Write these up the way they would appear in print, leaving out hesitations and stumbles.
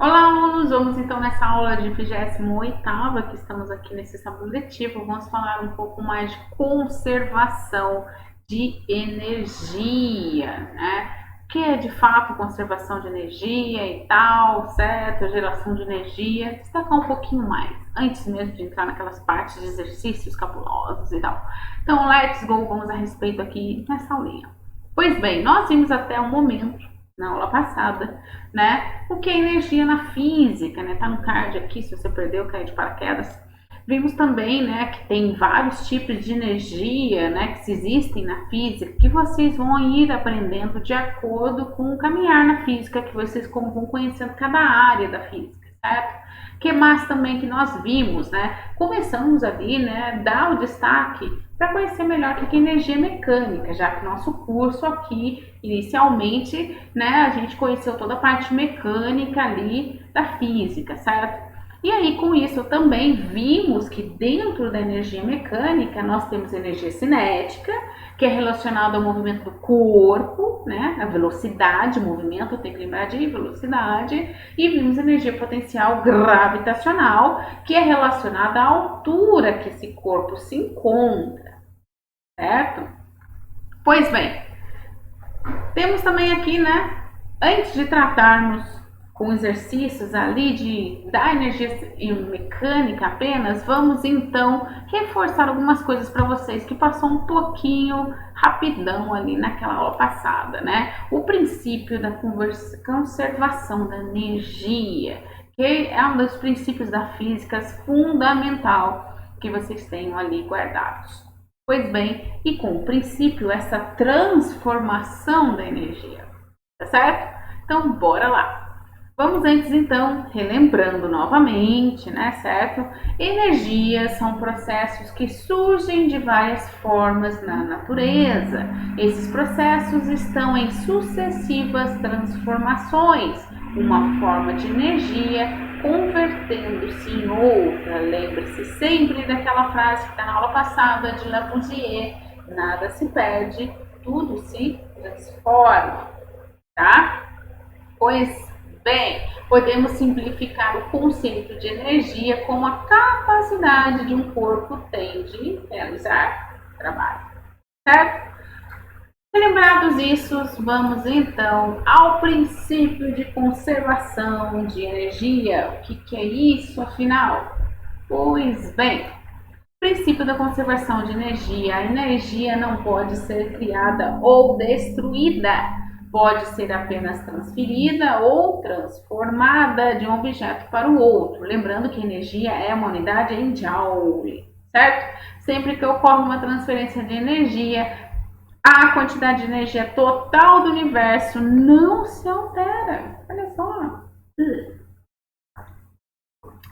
Olá, alunos! Vamos então nessa aula de 28ª, que estamos aqui nesse sabuletivo, vamos falar um pouco mais de conservação de energia, né? O que é de fato conservação de energia e tal, certo? Geração de energia, destacar um pouquinho mais, antes mesmo de entrar naquelas partes de exercícios cabulosos e tal. Então, let's go, vamos a respeito aqui nessa aulinha. Pois bem, nós vimos até o momento na aula passada, né? O que é energia na física, né? Tá no card aqui, se você perdeu, cai de paraquedas. Vimos também, né, que tem vários tipos de energia, né, que existem na física, que vocês vão ir aprendendo de acordo com o caminhar na física, que vocês vão conhecendo cada área da física, certo? Que mais também que nós vimos, né? Começamos ali, né, dar o destaque para conhecer melhor o que é energia mecânica, já que nosso curso aqui, inicialmente, né, a gente conheceu toda a parte mecânica ali da física, certo? E aí, com isso, também vimos que dentro da energia mecânica nós temos energia cinética, que é relacionada ao movimento do corpo, né? A velocidade, o movimento, tem que lembrar de velocidade. E vimos energia potencial gravitacional, que é relacionada à altura que esse corpo se encontra, certo? Pois bem, temos também aqui, né? Antes de tratarmos com exercícios ali da energia mecânica apenas, vamos então reforçar algumas coisas para vocês que passou um pouquinho rapidão ali naquela aula passada, né? O princípio da conservação da energia, que é um dos princípios da física fundamental que vocês tenham ali guardados. Pois bem, e com o princípio, essa transformação da energia, tá certo? Então, bora lá! Vamos antes, então, relembrando novamente, né, certo? Energias são processos que surgem de várias formas na natureza. Esses processos estão em sucessivas transformações, uma forma de energia convertendo-se em outra. Lembre-se sempre daquela frase que está na aula passada de Lavoisier: nada se perde, tudo se transforma, tá? Pois bem, podemos simplificar o conceito de energia como a capacidade de um corpo tem de realizar trabalho, certo? Lembrados isso, vamos então ao princípio de conservação de energia. O que é isso, afinal? Pois bem, princípio da conservação de energia. A energia não pode ser criada ou destruída. Pode ser apenas transferida ou transformada de um objeto para o outro. Lembrando que energia é uma unidade em Joule, certo? Sempre que ocorre uma transferência de energia, a quantidade de energia total do universo não se altera. Olha só.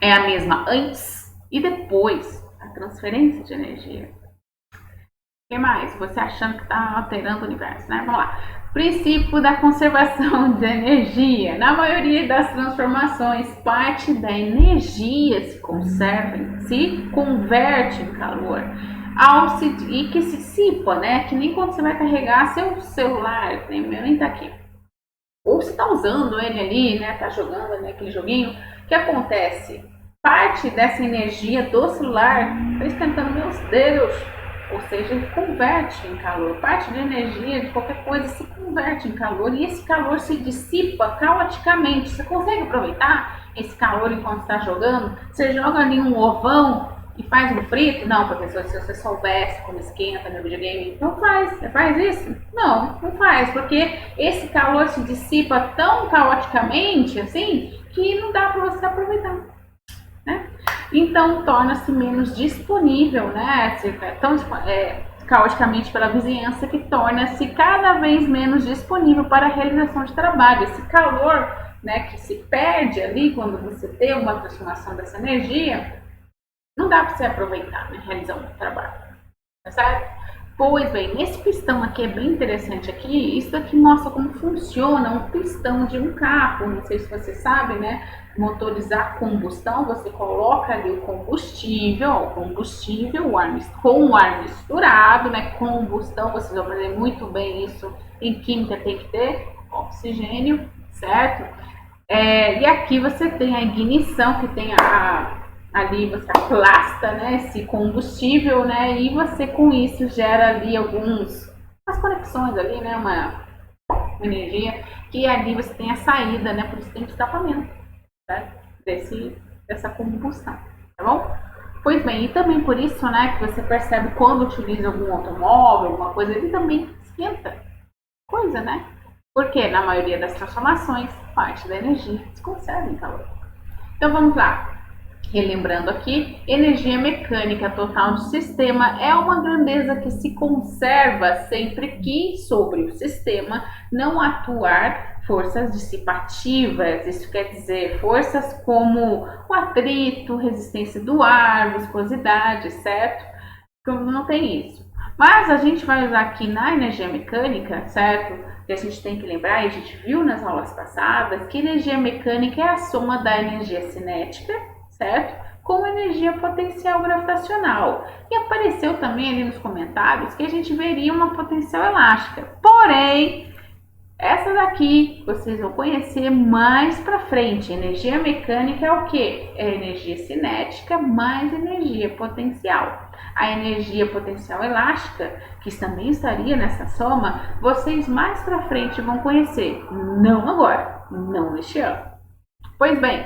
É a mesma antes e depois da transferência de energia. O que mais? Você achando que está alterando o universo, né? Vamos lá. Princípio da conservação de energia. Na maioria das transformações, parte da energia se conserva, se converte em calor. E que se dissipa, né? Que nem quando você vai carregar seu celular, né? O meu nem tá aqui. Ou você tá usando ele ali, né? Tá jogando ali aquele joguinho. O que acontece? Parte dessa energia do celular está esquentando meus dedos. Ou seja, ele converte em calor. Parte da energia de qualquer coisa se converte em calor e esse calor se dissipa caoticamente. Você consegue aproveitar esse calor enquanto está jogando? Você joga ali um ovão e faz um frito? Não, professor, se você soubesse como esquenta no videogame, não faz. Você faz isso? Não, não faz, porque esse calor se dissipa tão caoticamente assim que não dá para você aproveitar, né? Então torna-se menos disponível, né? Tão caoticamente pela vizinhança que torna-se cada vez menos disponível para a realização de trabalho. Esse calor, né, que se perde ali quando você tem uma transformação dessa energia, não dá para você aproveitar, né, realizar um trabalho, tá certo? Pois bem, nesse pistão aqui é bem interessante aqui, isso aqui mostra como funciona um pistão de um carro, não sei se você sabe, né? Motorizar combustão, você coloca ali o combustível, o ar, com o ar misturado, né? Combustão, vocês vão aprender muito bem isso em química, tem que ter oxigênio, certo? E aqui você tem a ignição, que tem ali você aplasta, né, esse combustível, né, e você com isso gera ali as conexões ali, né, uma energia, que ali você tem a saída, né, por isso tem escapamento, certo? Dessa combustão, tá bom? Pois bem, e também por isso, né, que você percebe quando utiliza algum automóvel, alguma coisa, ele também esquenta coisa, né? Porque na maioria das transformações, parte da energia se conserva em calor. Então vamos lá. Relembrando aqui, energia mecânica total do sistema é uma grandeza que se conserva sempre que sobre o sistema não atuar forças dissipativas, isso quer dizer forças como o atrito, resistência do ar, viscosidade, certo? Então não tem isso. Mas a gente vai usar aqui na energia mecânica, certo? Que a gente tem que lembrar, e a gente viu nas aulas passadas, que energia mecânica é a soma da energia cinética, certo? Com energia potencial gravitacional. E apareceu também ali nos comentários que a gente veria uma potencial elástica. Porém, essa daqui vocês vão conhecer mais para frente. Energia mecânica é o que? É energia cinética mais energia potencial. A energia potencial elástica, que também estaria nessa soma, vocês mais para frente vão conhecer. Não agora, não neste ano. Pois bem,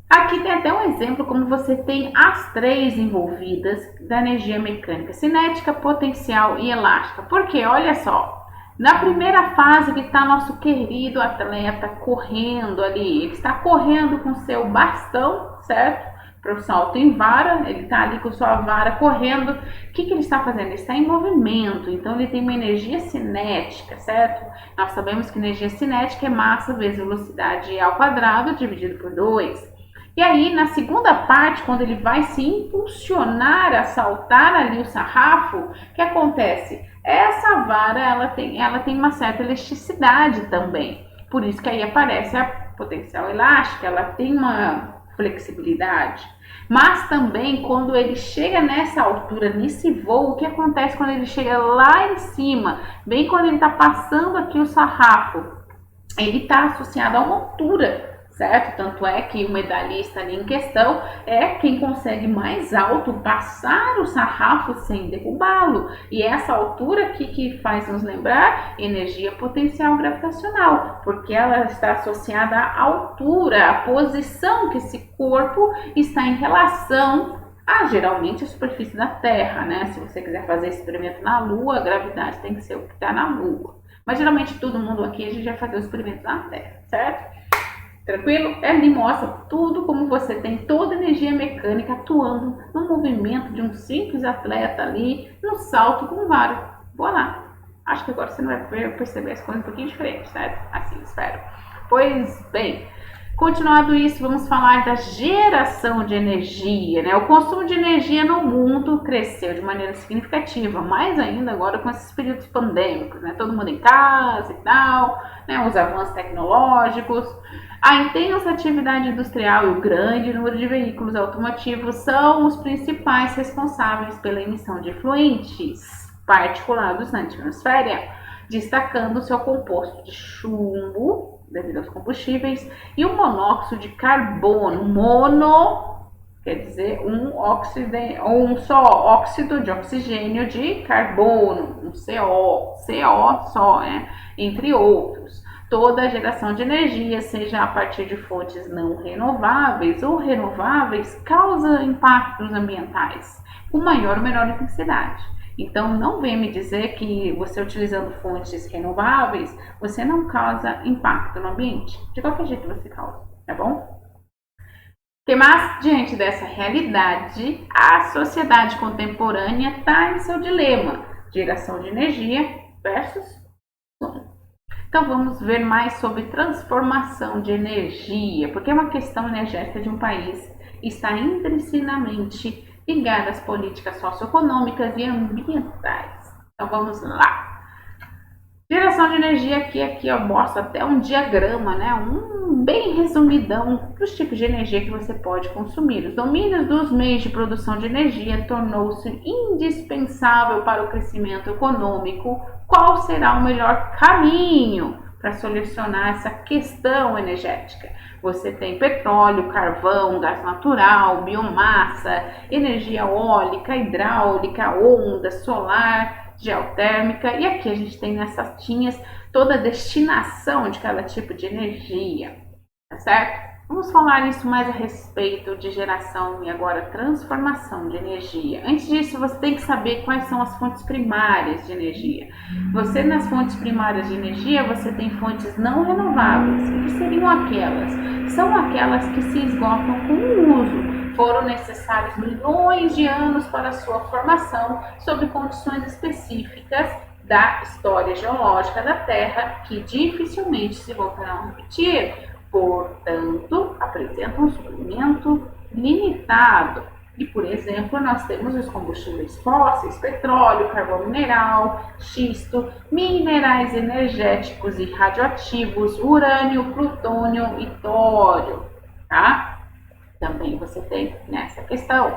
aqui tem até um exemplo como você tem as três envolvidas da energia mecânica, cinética, potencial e elástica. Porque, olha só, na primeira fase que está nosso querido atleta correndo ali, ele está correndo com seu bastão, certo? Para o salto em vara, ele está ali com sua vara correndo. O que ele está fazendo? Ele está em movimento, então ele tem uma energia cinética, certo? Nós sabemos que energia cinética é massa vezes velocidade ao quadrado dividido por 2. E aí, na segunda parte, quando ele vai se impulsionar a saltar ali o sarrafo, o que acontece? Essa vara ela tem uma certa elasticidade também. Por isso que aí aparece a potencial elástica, ela tem uma flexibilidade. Mas também quando ele chega nessa altura, nesse voo, o que acontece quando ele chega lá em cima? Bem quando ele está passando aqui o sarrafo, ele está associado a uma altura, certo? Tanto é que o medalhista ali em questão é quem consegue mais alto passar o sarrafo sem derrubá-lo. E essa altura aqui que faz nos lembrar energia potencial gravitacional, porque ela está associada à altura, à posição que esse corpo está em relação a geralmente a superfície da Terra, né? Se você quiser fazer experimento na Lua, a gravidade tem que ser o que está na Lua. Mas geralmente todo mundo aqui a gente vai fazer o experimento na Terra, certo? Tranquilo? Ele mostra tudo como você tem toda a energia mecânica atuando no movimento de um simples atleta ali, no salto com vara. Boa lá. Acho que agora você não vai perceber as coisas um pouquinho diferentes, certo? Assim, espero. Pois bem, continuado isso, vamos falar da geração de energia, né? O consumo de energia no mundo cresceu de maneira significativa, mais ainda agora com esses períodos pandêmicos, né? Todo mundo em casa e tal, né? Os avanços tecnológicos. A intensa atividade industrial e o grande número de veículos automotivos são os principais responsáveis pela emissão de efluentes particulados na atmosfera, destacando seu composto de chumbo, devido aos combustíveis, e o monóxido de carbono. Mono quer dizer um só óxido de oxigênio de carbono, um CO só, né? Entre outros. Toda a geração de energia, seja a partir de fontes não renováveis ou renováveis, causa impactos ambientais com maior ou menor intensidade. Então, não venha me dizer que você utilizando fontes renováveis, você não causa impacto no ambiente. De qualquer jeito você causa, tá bom? Mas, diante dessa realidade, a sociedade contemporânea está em seu dilema: geração de energia versus consumo. Então vamos ver mais sobre transformação de energia, porque é uma questão energética de um país está intrinsecamente ligada às políticas socioeconômicas e ambientais. Então vamos lá. Geração de energia aqui eu mostro até um diagrama, né? Um bem resumidão dos tipos de energia que você pode consumir. Os domínios dos meios de produção de energia tornou-se indispensável para o crescimento econômico. Qual será o melhor caminho? para solucionar essa questão energética. Você tem petróleo, carvão, gás natural, biomassa, energia eólica, hidráulica, onda, solar, geotérmica, e aqui a gente tem nessas tinhas toda a destinação de cada tipo de energia, tá certo? Vamos falar isso mais a respeito de geração e agora transformação de energia. Antes disso, você tem que saber quais são as fontes primárias de energia. Você, nas fontes primárias de energia, você tem fontes não renováveis. O que seriam aquelas? São aquelas que se esgotam com o uso. Foram necessários milhões de anos para a sua formação sob condições específicas da história geológica da Terra, que dificilmente se voltarão a repetir. Portanto, apresentam um suprimento limitado. E, por exemplo, nós temos os combustíveis fósseis, petróleo, carvão mineral, xisto, minerais energéticos e radioativos, urânio, plutônio e tório, tá? Também você tem nessa questão.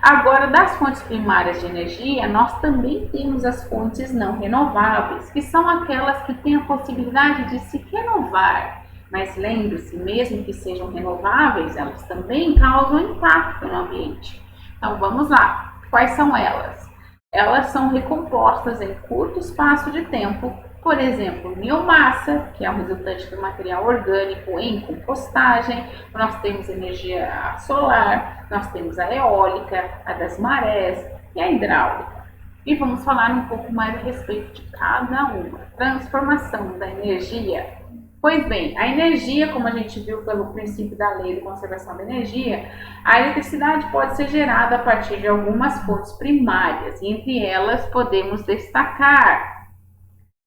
Agora, das fontes primárias de energia, nós também temos as fontes não renováveis, que são aquelas que têm a possibilidade de se renovar. Mas lembre-se, mesmo que sejam renováveis, elas também causam impacto no ambiente. Então vamos lá, quais são elas? Elas são recompostas em curto espaço de tempo, por exemplo, biomassa, que é o resultante do material orgânico em compostagem, nós temos energia solar, nós temos a eólica, a das marés e a hidráulica. E vamos falar um pouco mais a respeito de cada uma. Transformação da energia. Pois bem, a energia, como a gente viu pelo princípio da lei de conservação da energia, a eletricidade pode ser gerada a partir de algumas fontes primárias, e entre elas podemos destacar: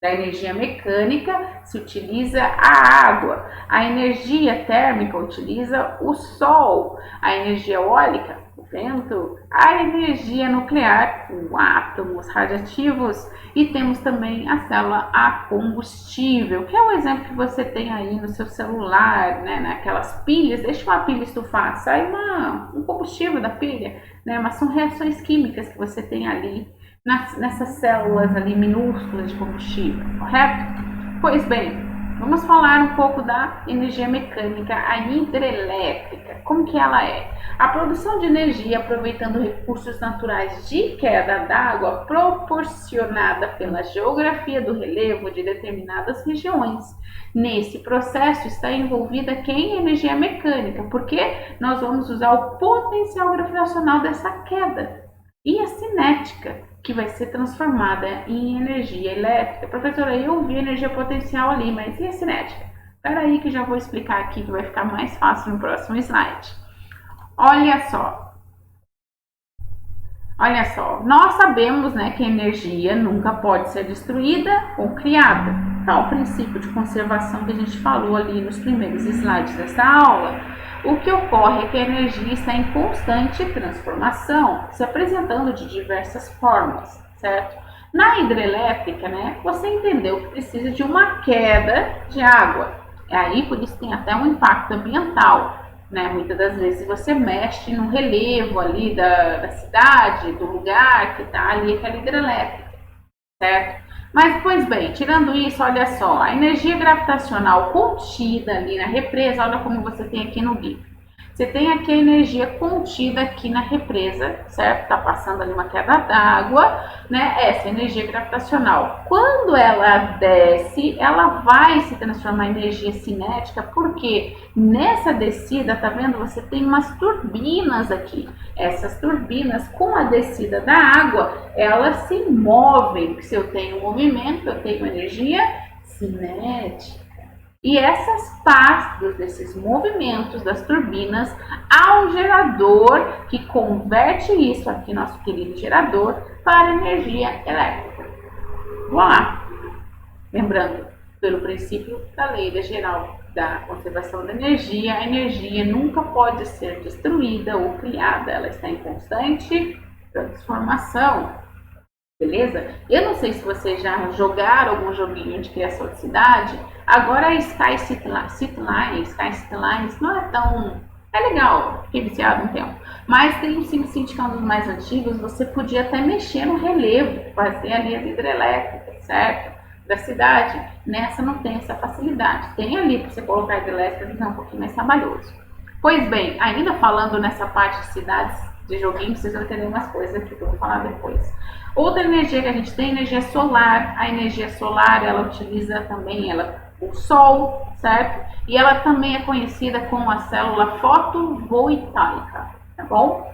da energia mecânica se utiliza a água, a energia térmica utiliza o sol, a energia eólica, o vento, a energia nuclear, os átomos radioativos, e temos também a célula a combustível, que é o exemplo que você tem aí no seu celular, né, naquelas pilhas. Deixa uma pilha estufar, sai um combustível da pilha, né, mas são reações químicas que você tem ali nessas células ali minúsculas de combustível, correto? Pois bem, vamos falar um pouco da energia mecânica, a hidrelétrica. Como que ela é? A produção de energia aproveitando recursos naturais de queda d'água proporcionada pela geografia do relevo de determinadas regiões. Nesse processo está envolvida quem? Energia mecânica, porque nós vamos usar o potencial gravitacional dessa queda e a cinética, que vai ser transformada em energia elétrica. Professora, eu vi energia potencial ali, mas e a cinética? Espera aí que já vou explicar aqui, que vai ficar mais fácil no próximo slide. Olha só, nós sabemos, né, que a energia nunca pode ser destruída ou criada. Então, o princípio de conservação que a gente falou ali nos primeiros slides dessa aula, o que ocorre é que a energia está em constante transformação, se apresentando de diversas formas, certo? Na hidrelétrica, né, você entendeu que precisa de uma queda de água. Aí, por isso tem até um impacto ambiental, né? Muitas das vezes você mexe no relevo ali da cidade, do lugar que está ali aquela hidrelétrica, certo? Mas, pois bem, tirando isso, olha só, a energia gravitacional contida ali na represa, olha como você tem aqui no GIF. Você tem aqui a energia contida aqui na represa, certo? Está passando ali uma queda d'água, né? Essa energia gravitacional. Quando ela desce, ela vai se transformar em energia cinética, porque nessa descida, tá vendo? Você tem umas turbinas aqui. Essas turbinas, com a descida da água, elas se movem. Se eu tenho movimento, eu tenho energia cinética. E essas pastas desses movimentos das turbinas ao gerador, que converte isso aqui, nosso querido gerador, para energia elétrica. Vamos lá. Lembrando, pelo princípio da lei geral da conservação da energia, a energia nunca pode ser destruída ou criada, ela está em constante transformação. Beleza? Eu não sei se vocês já jogaram algum joguinho de criação de cidade. Agora a Sky Citylines não é tão... É legal, fiquei viciado um tempo. Mas tem o SimCity, que é um dos mais antigos. Você podia até mexer no relevo, fazer ali as hidrelétricas, certo? da cidade, nessa não tem essa facilidade. Tem ali para você colocar hidrelétrica, mas é um pouquinho mais trabalhoso. Pois bem, ainda falando nessa parte de cidades de joguinho, vocês vão entender umas coisas aqui que eu vou falar depois. Outra energia que a gente tem, energia solar. A energia solar, ela utiliza também o sol, certo? E ela também é conhecida como a célula fotovoltaica, tá bom?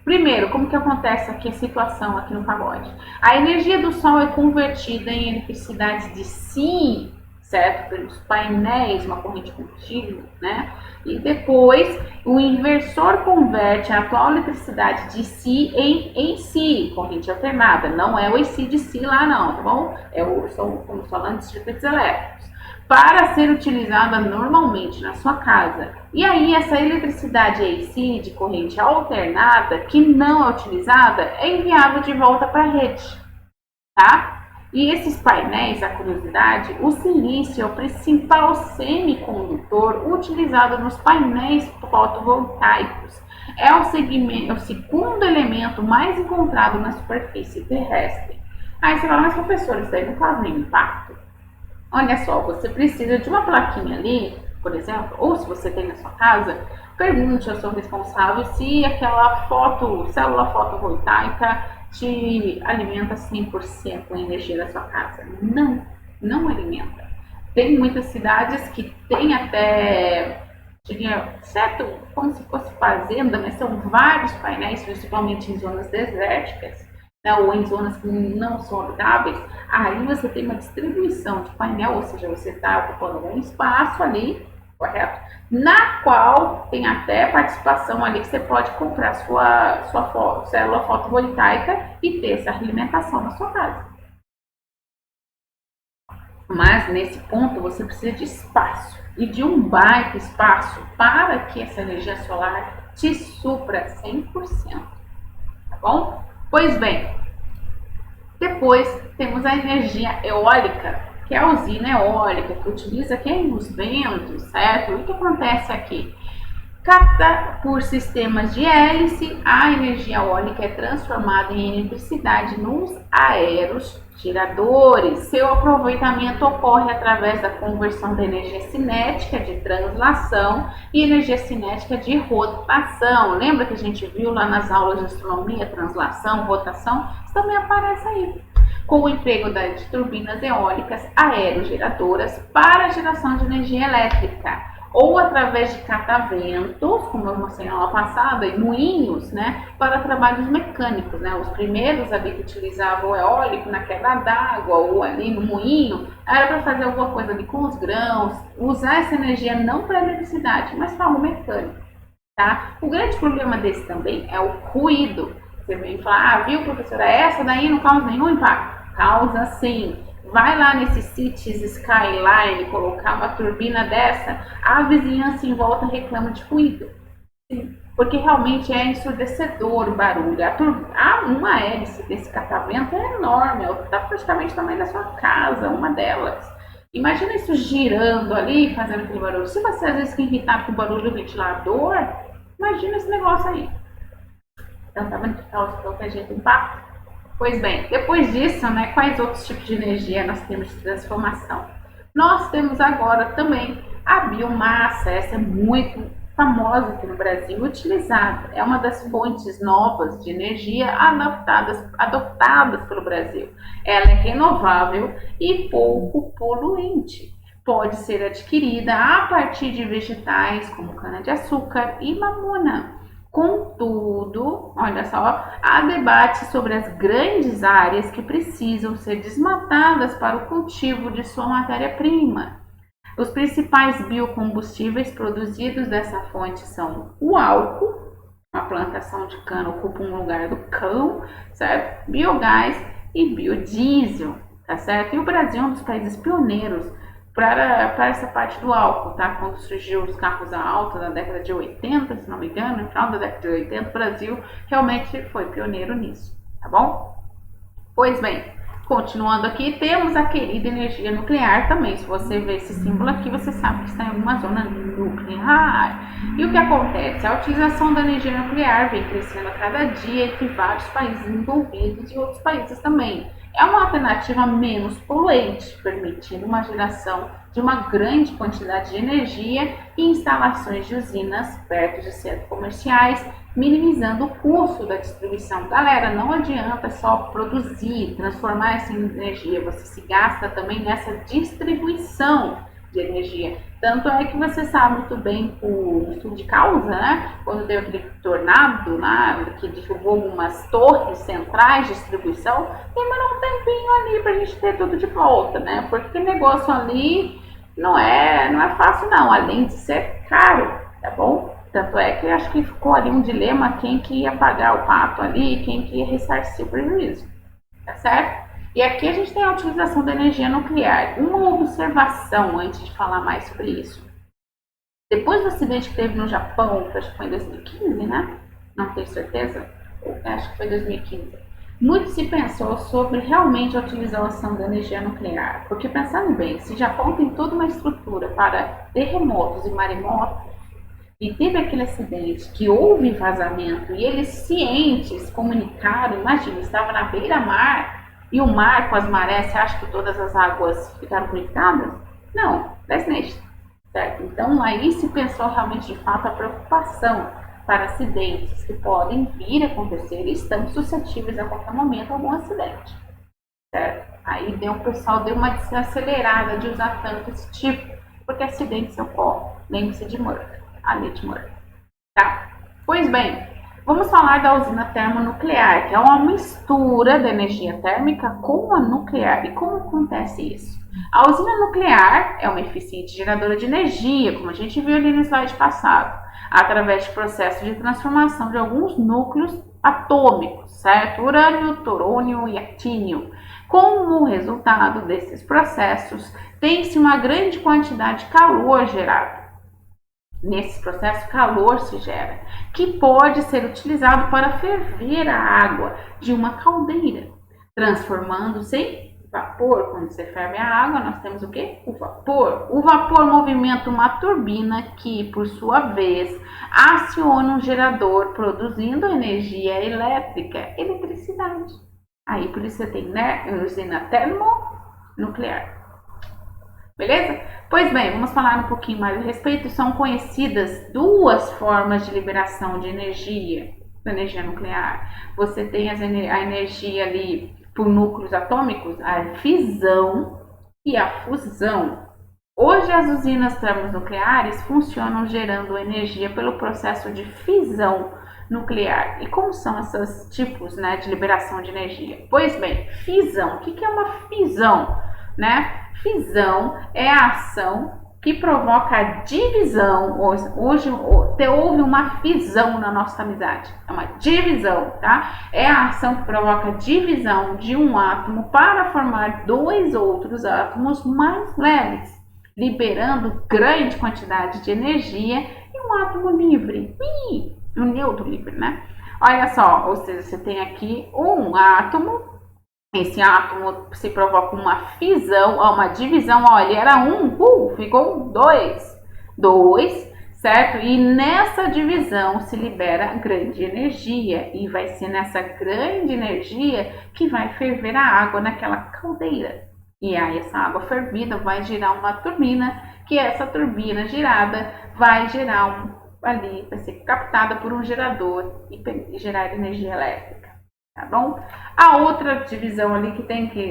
Primeiro, como que acontece aqui a situação aqui no pagode? A energia do sol é convertida em eletricidade de si, certo? Pelos painéis, uma corrente contínua, né? E depois o inversor converte a atual eletricidade de si em si, corrente alternada. Não é o AC de si lá não, tá bom? Estamos falando de circuitos elétricos. Para ser utilizada normalmente na sua casa. E aí essa eletricidade AC de corrente alternada, que não é utilizada, é enviada de volta para a rede, tá? E esses painéis, a curiosidade, o silício é o principal semicondutor utilizado nos painéis fotovoltaicos. É o segundo elemento mais encontrado na superfície terrestre. Aí você fala, mas professor, isso aí não causa nenhum impacto? Olha só, você precisa de uma plaquinha ali, por exemplo, ou se você tem na sua casa, pergunte ao seu responsável se aquela célula fotovoltaica te alimenta 100% a energia da sua casa. Não, não alimenta. Tem muitas cidades que tem até, certo, como se fosse fazenda, mas são vários painéis, principalmente em zonas desérticas, né, ou em zonas que não são habitáveis. Aí você tem uma distribuição de painel, ou seja, você está ocupando um espaço ali, correto? Na qual tem até participação ali que você pode comprar sua célula fotovoltaica e ter essa alimentação na sua casa. Mas nesse ponto você precisa de espaço e de um baita espaço para que essa energia solar te supra 100%, tá bom? Pois bem, depois temos a energia eólica, que é a usina eólica, que utiliza os ventos, certo? E o que acontece aqui? Capta por sistemas de hélice, a energia eólica é transformada em eletricidade nos aerogeradores. Seu aproveitamento ocorre através da conversão da energia cinética de translação e energia cinética de rotação. Lembra que a gente viu lá nas aulas de astronomia, translação, rotação? Isso também aparece aí. Com o emprego de turbinas eólicas aerogeradoras para a geração de energia elétrica, ou através de cataventos, como eu mostrei na aula passada, e moinhos, né, para trabalhos mecânicos, né? Os primeiros ali que utilizavam o eólico na queda d'água ou ali no moinho, era para fazer alguma coisa ali com os grãos, usar essa energia não para eletricidade, mas para algo mecânico, tá? O grande problema desse também é o ruído. Você vem falar, viu, professora, essa daí não causa nenhum impacto. Causa sim. Vai lá nesse Cities Skyline colocar uma turbina dessa, a vizinhança em volta reclama de ruído. Sim, porque realmente é ensurdecedor o barulho. Uma hélice desse catavento é enorme, está praticamente do tamanho da sua casa, uma delas. Imagina isso girando ali, fazendo aquele barulho. Se você às vezes fica irritado com o barulho do ventilador, imagina esse negócio aí. Então, tá vendo que causa qualquer jeito impacto? Pois bem, depois disso, né, quais outros tipos de energia nós temos de transformação? Nós temos agora também a biomassa, essa é muito famosa aqui no Brasil, utilizada. É uma das fontes novas de energia adoptadas pelo Brasil. Ela é renovável e pouco poluente. Pode ser adquirida a partir de vegetais como cana-de-açúcar e mamona. Contudo, olha só, há debate sobre as grandes áreas que precisam ser desmatadas para o cultivo de sua matéria-prima. Os principais biocombustíveis produzidos dessa fonte são o álcool, a plantação de cana ocupa um lugar do cão, certo? Biogás e biodiesel, tá certo? E o Brasil é um dos países pioneiros para essa parte do álcool, tá? Quando surgiu os carros a álcool na década de 80, se não me engano, no final da década de 80, o Brasil realmente foi pioneiro nisso, tá bom? Pois bem, continuando aqui, temos a querida energia nuclear também. Se você ver esse símbolo aqui, você sabe que está em uma zona nuclear. E o que acontece? A utilização da energia nuclear vem crescendo a cada dia entre vários países envolvidos e outros países também. é uma alternativa menos poluente, permitindo uma geração de uma grande quantidade de energia e instalações de usinas perto de centros comerciais, minimizando o custo da distribuição. Galera, não adianta só produzir, transformar essa energia, você se gasta também nessa distribuição de energia. Tanto é que você sabe muito bem por estudo de causa, né? Quando deu aquele tornado, né, que derrubou algumas torres centrais de distribuição, demorou um tempinho ali para a gente ter tudo de volta, né? Porque negócio ali não é fácil não, além de ser caro, tá bom? Tanto é que acho que ficou ali um dilema quem que ia pagar o pato ali, quem que ia ressarcir o prejuízo, tá certo? E aqui a gente tem a utilização da energia nuclear. Uma observação antes de falar mais sobre isso. Depois do acidente que teve no Japão, acho que foi em 2015, né? Não tenho certeza. Acho que foi 2015. Muito se pensou sobre realmente a utilização da energia nuclear. Porque pensando bem, se o Japão tem toda uma estrutura para terremotos e maremotos, e teve aquele acidente que houve vazamento e eles cientes comunicaram, imagina, estava na beira-mar e o mar com as marés, você acha que todas as águas ficaram conectadas? Não, that's not, certo? Então aí se pensou realmente de fato a preocupação para acidentes que podem vir a acontecer e estão suscetíveis a qualquer momento a algum acidente, certo? Aí o pessoal deu uma desacelerada de usar tanto esse tipo, porque acidentes ocorrem, lembre-se de Murphy, a lei de Murphy, tá? Pois bem, vamos falar da usina termonuclear, que é uma mistura da energia térmica com a nuclear. E como acontece isso? A usina nuclear é uma eficiente geradora de energia, como a gente viu ali no slide passado, através de processo de transformação de alguns núcleos atômicos, certo? Urânio, torônio e actínio. Como resultado desses processos, tem-se uma grande quantidade de calor gerado. Nesse processo, calor se gera, que pode ser utilizado para ferver a água de uma caldeira, transformando-se em vapor. Quando você ferve a água, nós temos o quê? O vapor. O vapor movimenta uma turbina que, por sua vez, aciona um gerador, produzindo energia elétrica, eletricidade. Aí, por isso você tem, né, usina termonuclear. Beleza? Pois bem, vamos falar um pouquinho mais a respeito. São conhecidas duas formas de liberação de energia, da energia nuclear. Você tem a energia ali por núcleos atômicos, a fissão e a fusão. Hoje as usinas termonucleares funcionam gerando energia pelo processo de fissão nuclear. E como são esses tipos, né, de liberação de energia? Pois bem, fissão. O que é uma fissão, né? Fissão é a ação que provoca a divisão. Hoje houve uma fissão na nossa amizade. É uma divisão, tá? É a ação que provoca a divisão de um átomo para formar dois outros átomos mais leves, liberando grande quantidade de energia e um átomo livre. Um neutro livre, né? Olha só, ou seja, você tem aqui um átomo. Esse átomo se provoca uma fissão, uma divisão, ó, ele era ficou dois, certo? E nessa divisão se libera grande energia, e vai ser nessa grande energia que vai ferver a água naquela caldeira. E aí essa água fervida vai girar uma turbina, que essa turbina girada vai gerar vai ser captada por um gerador e gerar energia elétrica. Tá bom? A outra divisão ali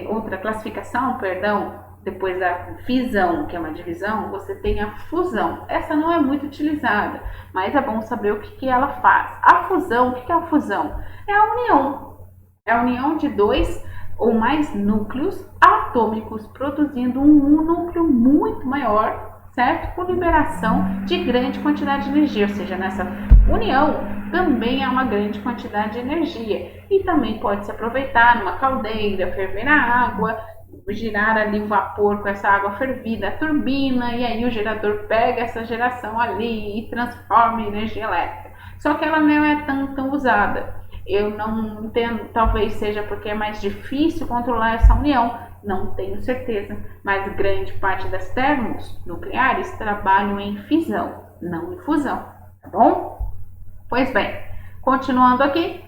outra classificação, depois da fissão, que é uma divisão, você tem a fusão. Essa não é muito utilizada, mas é bom saber o que ela faz. A fusão, o que é a fusão? É a união. É a união de dois ou mais núcleos atômicos, produzindo um núcleo muito maior, certo? Com liberação de grande quantidade de energia, ou seja, nessa união também há uma grande quantidade de energia e também pode se aproveitar numa caldeira, ferver a água, girar ali o vapor com essa água fervida, a turbina, e aí o gerador pega essa geração ali e transforma em energia elétrica. Só que ela não é tão usada. Eu não entendo, talvez seja porque é mais difícil controlar essa união, não tenho certeza, mas grande parte das termonucleares trabalham em fissão, não em fusão, tá bom? Pois bem, continuando aqui,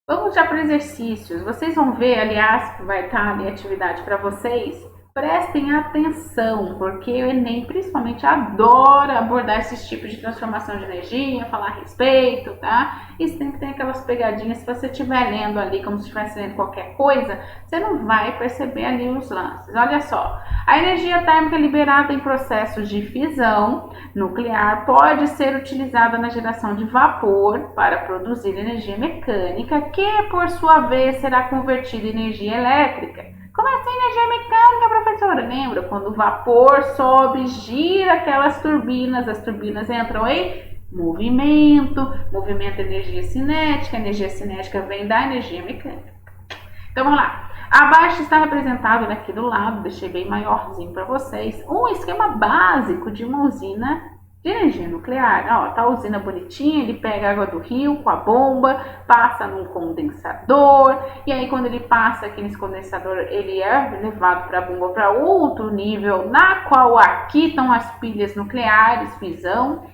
Vamos já para exercícios. Vocês vão ver, aliás, que vai estar ali a atividade para vocês. Prestem atenção, porque o Enem principalmente adora abordar esses tipos de transformação de energia, falar a respeito, tá? Isso tem que ter aquelas pegadinhas, se você estiver lendo ali como se estivesse lendo qualquer coisa, você não vai perceber ali os lances. Olha só, a energia térmica liberada em processos de fissão nuclear pode ser utilizada na geração de vapor para produzir energia mecânica, que por sua vez será convertida em energia elétrica. Como assim energia mecânica, professora? Lembra? Quando o vapor sobe, gira aquelas turbinas, as turbinas entram em movimento, movimento é energia cinética vem da energia mecânica. Então vamos lá. Abaixo está representado aqui do lado, deixei bem maiorzinho para vocês, um esquema básico de uma usina de energia nuclear. Ó, tá a usina bonitinha, ele pega a água do rio com a bomba, passa num condensador, e aí quando ele passa aqui nesse condensador, ele é levado para a bomba para outro nível, na qual aqui estão as pilhas nucleares, fissão,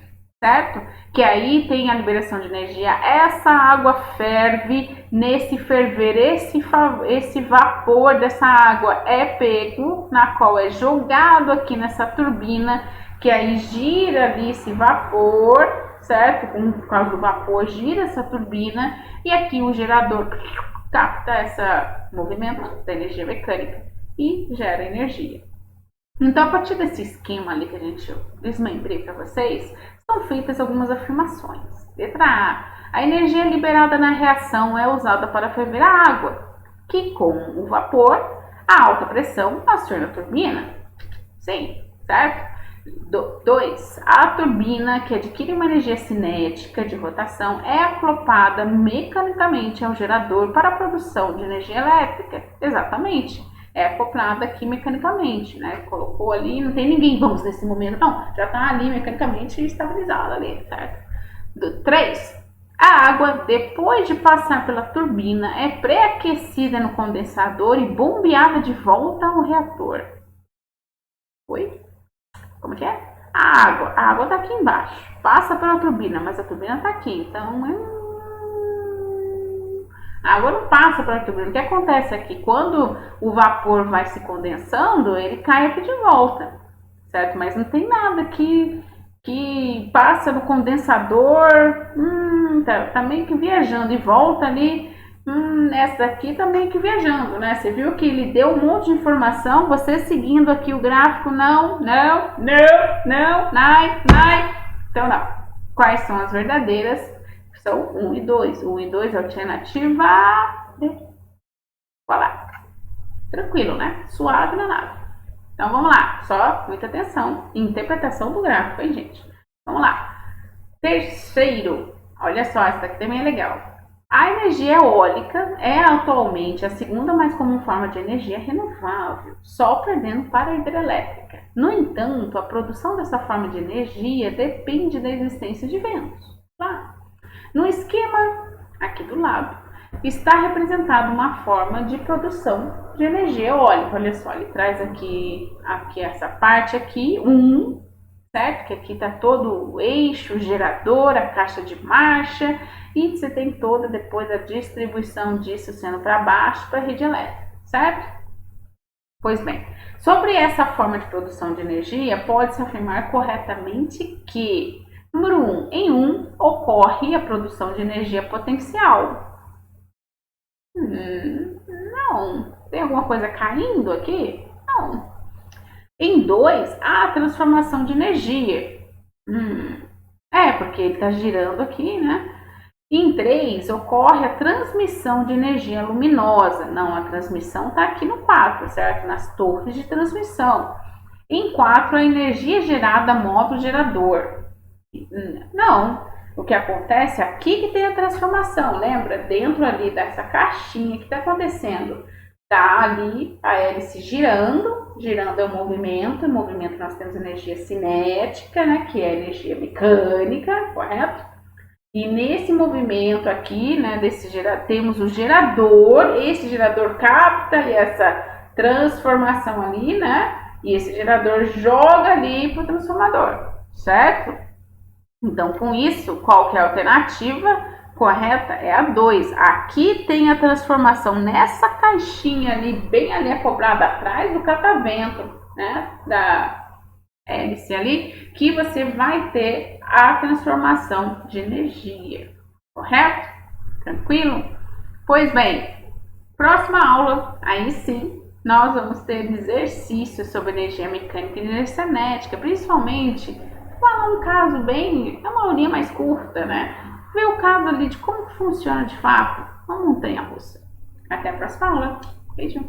certo? Que aí tem a liberação de energia. Essa água ferve, nesse ferver, esse vapor dessa água é pego, na qual é jogado aqui nessa turbina, que aí gira ali esse vapor, certo? Por causa do vapor, gira essa turbina, e aqui o gerador capta esse movimento da energia mecânica e gera energia. Então, a partir desse esquema ali que a gente desmembrei para vocês, são feitas algumas afirmações. Letra A energia liberada na reação é usada para ferver a água, que com o vapor, a alta pressão aciona a turbina. Sim, certo? 2. A turbina, que adquire uma energia cinética de rotação, é acoplada mecanicamente ao gerador para a produção de energia elétrica. Exatamente. É acoplada aqui mecanicamente, né? Colocou ali, não tem ninguém, vamos, nesse momento, não. Já está ali mecanicamente estabilizada ali, certo? 3. A água, depois de passar pela turbina, é pré-aquecida no condensador e bombeada de volta ao reator. Oi? Como que é? A água tá aqui embaixo, passa pela turbina, mas a turbina tá aqui, então a água não passa pela turbina. O que acontece aqui? Quando o vapor vai se condensando, ele cai aqui de volta, certo? Mas não tem nada que passa no condensador, tá meio que viajando e volta ali. Essa daqui tá meio que viajando, né? Você viu que ele deu um monte de informação, você seguindo aqui o gráfico, não, então não. Quais são as verdadeiras? São 1 e 2. 1 e 2 é alternativa D. Voilà. Tranquilo, né? Suave na nave. Então vamos lá, só muita atenção. Interpretação do gráfico, hein, gente? Vamos lá. Terceiro, olha só, essa daqui também é legal. A energia eólica é atualmente a segunda mais comum forma de energia renovável, só perdendo para a hidrelétrica. No entanto, a produção dessa forma de energia depende da existência de ventos. Tá? No esquema aqui do lado, está representada uma forma de produção de energia eólica. Olha só, ele traz aqui essa parte aqui, certo? Que aqui está todo o eixo, o gerador, a caixa de marcha, e você tem toda depois a distribuição disso sendo para baixo para a rede elétrica, certo? Pois bem, sobre essa forma de produção de energia, pode-se afirmar corretamente que, número 1, em ocorre a produção de energia potencial. Não. Tem alguma coisa caindo aqui? Não. Em 2, há a transformação de energia. Porque ele está girando aqui, né? Em 3, ocorre a transmissão de energia luminosa. Não, a transmissão está aqui no 4, certo? Nas torres de transmissão. Em 4, a energia gerada modo gerador. Não, o que acontece aqui que tem a transformação, lembra? Dentro ali dessa caixinha que está acontecendo. Tá ali a hélice girando é o movimento. Em movimento nós temos energia cinética, né? Que é energia mecânica, correto? E nesse movimento aqui, né, temos o gerador, esse gerador capta essa transformação ali, né? E esse gerador joga ali para o transformador, certo? Então, com isso, qual que é a alternativa? correta é a 2. Aqui tem a transformação nessa caixinha ali, bem ali acoplada atrás do catavento, né, da hélice ali, que você vai ter a transformação de energia, correto? Tranquilo? Pois bem, próxima aula, aí sim, nós vamos ter exercícios sobre energia mecânica e energia cinética, principalmente falar um caso bem, é uma aulinha mais curta, né? Ver o caso ali de como funciona de fato uma montanha russa. Até a próxima aula. Beijo!